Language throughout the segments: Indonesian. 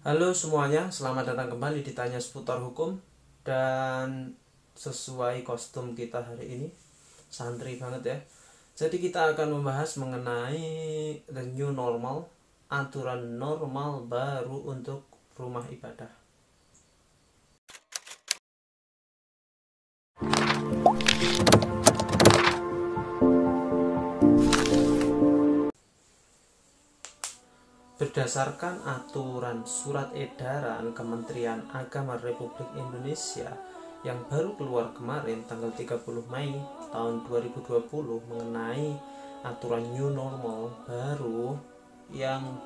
Halo semuanya, selamat datang kembali di Tanya Seputar Hukum. Dan sesuai kostum kita hari ini, santri banget ya. Jadi kita akan membahas mengenai the new normal, aturan normal baru untuk rumah ibadah. Berdasarkan aturan surat edaran Kementerian Agama Republik Indonesia yang baru keluar kemarin tanggal 30 Mei tahun 2020 mengenai aturan new normal baru yang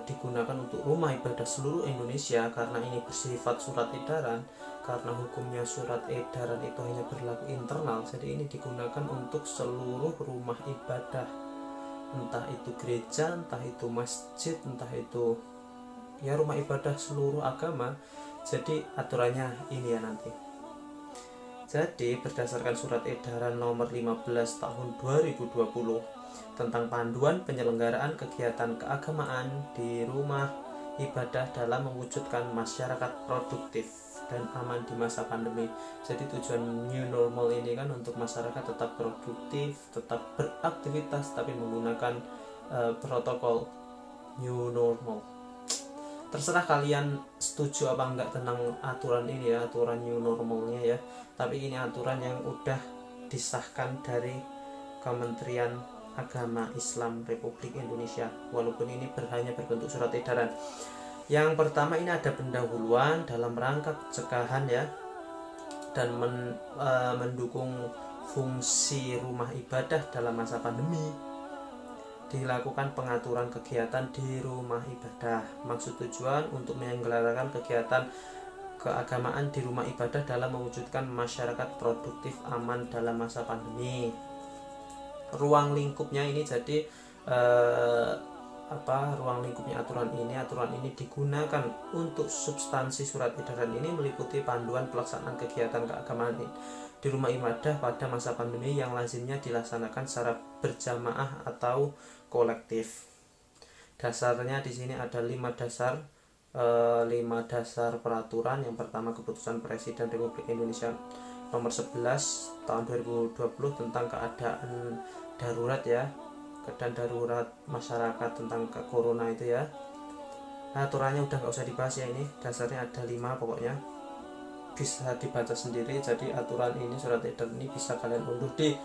digunakan untuk rumah ibadah seluruh Indonesia. Karena ini bersifat surat edaran, karena hukumnya surat edaran itu hanya berlaku internal, jadi ini digunakan untuk seluruh rumah ibadah, entah itu gereja, entah itu masjid, entah itu ya rumah ibadah seluruh agama. Jadi aturannya ini ya nanti. Jadi berdasarkan surat edaran nomor 15 tahun 2020 tentang panduan penyelenggaraan kegiatan keagamaan di rumah ibadah dalam mewujudkan masyarakat produktif dan aman di masa pandemi. Jadi tujuan new normal ini kan untuk masyarakat tetap produktif, tetap beraktivitas, tapi menggunakan protokol new normal. Terserah kalian setuju apa enggak tentang aturan ini ya, aturan new normalnya ya. Tapi ini aturan yang udah disahkan dari Kementerian Agama Islam Republik Indonesia, walaupun ini hanya berbentuk surat edaran. Yang pertama, ini ada pendahuluan dalam rangka pencegahan ya, dan mendukung fungsi rumah ibadah dalam masa pandemi. Dilakukan pengaturan kegiatan di rumah ibadah. Maksud tujuan untuk menyelenggarakan kegiatan keagamaan di rumah ibadah dalam mewujudkan masyarakat produktif aman dalam masa pandemi. Ruang lingkupnya ini jadi ruang lingkupnya aturan ini digunakan untuk substansi surat edaran ini meliputi panduan pelaksanaan kegiatan keagamaan di rumah ibadah pada masa pandemi yang lazimnya dilaksanakan secara berjamaah atau kolektif. Dasarnya di sini ada 5 dasar peraturan. Yang pertama, keputusan Presiden Republik Indonesia nomor 11 tahun 2020 tentang keadaan darurat ya, keadaan darurat masyarakat tentang corona itu ya. Aturannya udah gak usah dibahas ya, ini dasarnya ada 5 pokoknya, bisa dibaca sendiri. Jadi aturan ini, surat edaran ini bisa kalian unduh di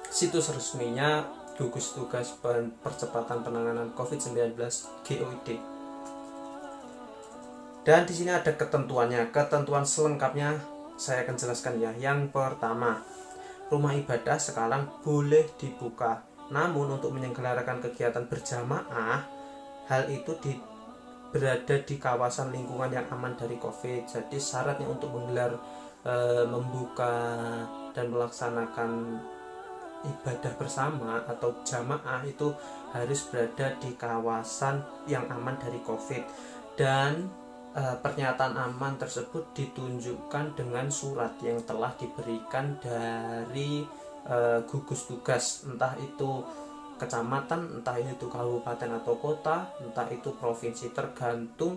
situs resminya Gugus Tugas Percepatan Penanganan COVID-19 GOID. Dan di sini ada ketentuannya. Ketentuan selengkapnya saya akan jelaskan ya. Yang pertama, rumah ibadah sekarang boleh dibuka, namun untuk menyelenggarakan kegiatan berjamaah, hal itu berada di kawasan lingkungan yang aman dari COVID. Jadi syaratnya untuk menggelar, membuka dan melaksanakan ibadah bersama atau jamaah itu harus berada di kawasan yang aman dari COVID. Dan pernyataan aman tersebut ditunjukkan dengan surat yang telah diberikan dari gugus tugas, entah itu kecamatan, entah itu kabupaten atau kota, entah itu provinsi, tergantung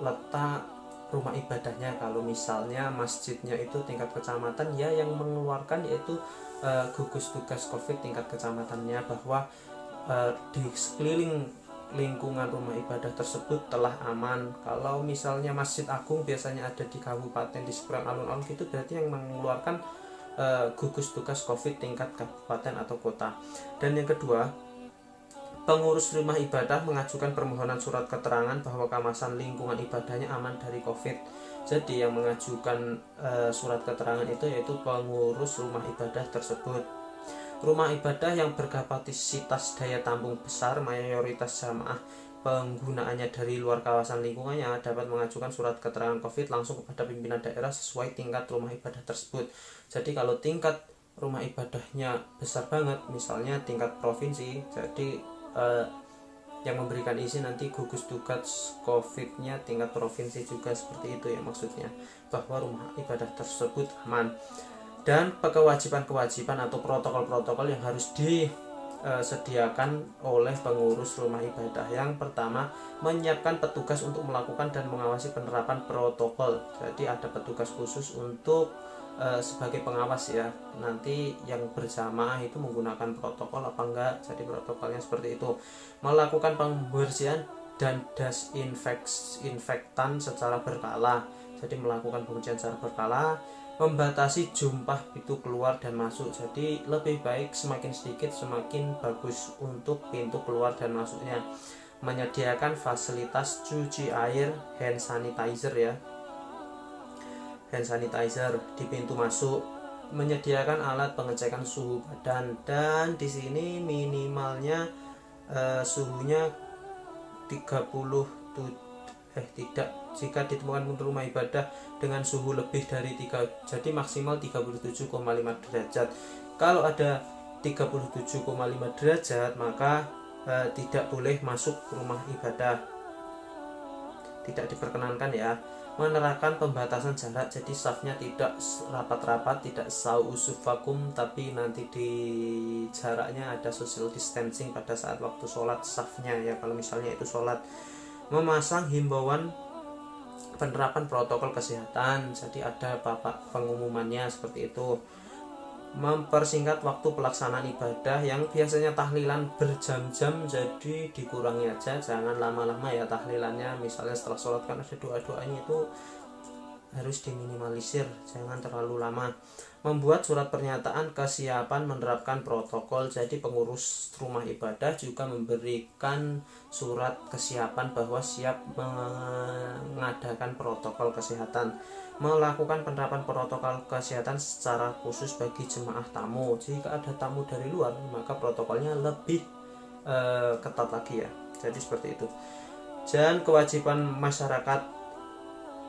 letak rumah ibadahnya. Kalau misalnya masjidnya itu tingkat kecamatan ya, yang mengeluarkan yaitu gugus tugas COVID tingkat kecamatannya, bahwa di sekeliling lingkungan rumah ibadah tersebut telah aman. Kalau misalnya Masjid Agung biasanya ada di kabupaten, di seberang alun-alun gitu, berarti yang mengeluarkan gugus tugas COVID tingkat kabupaten atau kota. Dan yang kedua, pengurus rumah ibadah mengajukan permohonan surat keterangan bahwa kawasan lingkungan ibadahnya aman dari COVID. Jadi yang mengajukan surat keterangan itu yaitu pengurus rumah ibadah tersebut. Rumah ibadah yang berkapasitas daya tampung besar, mayoritas jamaah penggunaannya dari luar kawasan lingkungannya, dapat mengajukan surat keterangan COVID langsung kepada pimpinan daerah sesuai tingkat rumah ibadah tersebut. Jadi kalau tingkat rumah ibadahnya besar banget, misalnya tingkat provinsi, jadi yang memberikan izin nanti gugus tugas COVID-nya tingkat provinsi juga, seperti itu ya maksudnya, bahwa rumah ibadah tersebut aman. Dan kewajiban-kewajiban atau protokol-protokol yang harus disediakan oleh pengurus rumah ibadah. Yang pertama, menyiapkan petugas untuk melakukan dan mengawasi penerapan protokol. Jadi ada petugas khusus untuk sebagai pengawas ya, nanti yang berjamaah itu menggunakan protokol apa enggak. Jadi protokolnya seperti itu. Melakukan pembersihan dan desinfektan secara berkala. Jadi melakukan pembersihan secara berkala. Membatasi jumlah pintu keluar dan masuk. Jadi lebih baik semakin sedikit semakin bagus untuk pintu keluar dan masuknya. Menyediakan fasilitas cuci air, hand sanitizer ya, hand sanitizer di pintu masuk. Menyediakan alat pengecekan suhu badan, dan di sini minimalnya suhunya 30 tidak, jika ditemukan rumah ibadah dengan suhu lebih dari 3, jadi maksimal 37,5 derajat. Kalau ada 37,5 derajat maka tidak boleh masuk rumah ibadah, tidak diperkenankan ya. Menerapkan pembatasan jarak, jadi safnya tidak rapat-rapat, tidak sausufakum, tapi nanti di jaraknya ada social distancing pada saat waktu sholat safnya ya, kalau misalnya itu sholat. Memasang himbauan penerapan protokol kesehatan, jadi ada papak pengumumannya seperti itu. Mempersingkat waktu pelaksanaan ibadah, yang biasanya tahlilan berjam-jam jadi dikurangi aja, jangan lama-lama ya tahlilannya. Misalnya setelah sholat kan ada doa-doanya, itu harus diminimalisir, jangan terlalu lama. Membuat surat pernyataan kesiapan menerapkan protokol, jadi pengurus rumah ibadah juga memberikan surat kesiapan bahwa siap mengadakan protokol kesehatan. Melakukan penerapan protokol kesehatan secara khusus bagi jemaah tamu. Jika ada tamu dari luar maka protokolnya lebih ketat lagi ya, jadi seperti itu. Dan kewajiban masyarakat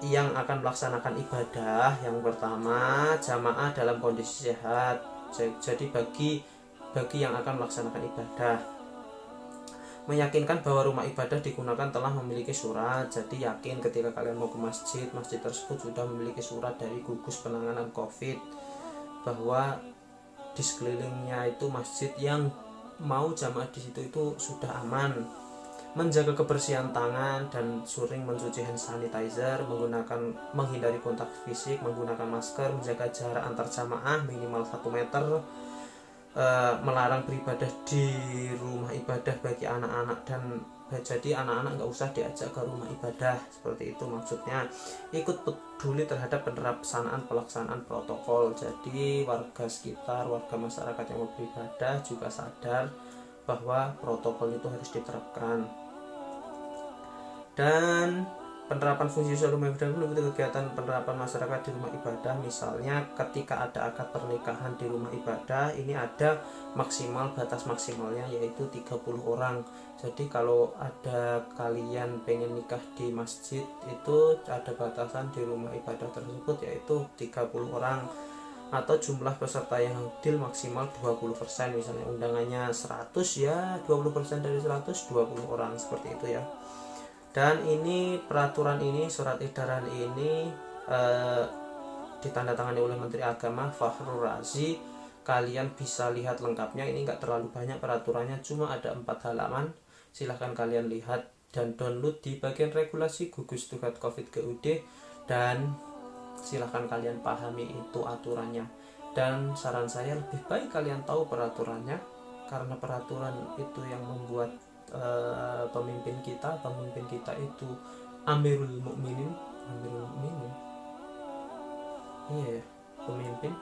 yang akan melaksanakan ibadah, yang pertama, jamaah dalam kondisi sehat. Jadi bagi yang akan melaksanakan ibadah, meyakinkan bahwa rumah ibadah digunakan telah memiliki surat. Jadi yakin ketika kalian mau ke masjid tersebut sudah memiliki surat dari gugus penanganan COVID bahwa di sekelilingnya itu masjid yang mau jamaah di situ itu sudah aman. Menjaga kebersihan tangan dan sering mencuci hand sanitizer, menghindari kontak fisik, menggunakan masker, menjaga jarak antar jamaah minimal 1 meter. Melarang beribadah di rumah ibadah bagi anak-anak, dan jadi anak-anak nggak usah diajak ke rumah ibadah, seperti itu maksudnya. Ikut peduli terhadap pelaksanaan protokol, jadi warga sekitar, warga masyarakat yang mau beribadah juga sadar bahwa protokol itu harus diterapkan. Dan penerapan fungsi usaha rumah ibadah itu kegiatan penerapan masyarakat di rumah ibadah. Misalnya ketika ada akad pernikahan di rumah ibadah, ini ada batas maksimalnya yaitu 30 orang. Jadi kalau ada kalian pengen nikah di masjid, itu ada batasan di rumah ibadah tersebut yaitu 30 orang. Atau jumlah peserta yang hadir maksimal 20%, misalnya undangannya 100 ya 20% dari 100 20 orang, seperti itu ya. Dan ini peraturan ini, surat edaran ini ditandatangani oleh Menteri Agama Fakhrul Razi. Kalian bisa lihat lengkapnya, ini enggak terlalu banyak peraturannya, cuma ada 4 halaman. Silahkan kalian lihat dan download di bagian regulasi gugus tugas COVID GUD, dan silahkan kalian pahami itu aturannya. Dan saran saya lebih baik kalian tahu peraturannya, karena peraturan itu yang membuat pemimpin kita itu Amirul Mukminin, iya pemimpin.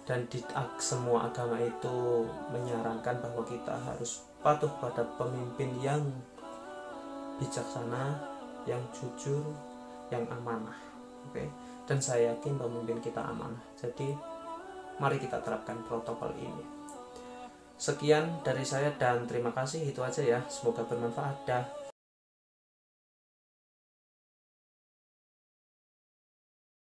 Dan di semua agama itu menyarankan bahwa kita harus patuh pada pemimpin yang bijaksana, yang jujur, yang amanah. Oke. Dan saya yakin pemimpin kita amanah. Jadi mari kita terapkan protokol ini. Sekian dari saya dan terima kasih, itu aja ya, semoga bermanfaat. Dah.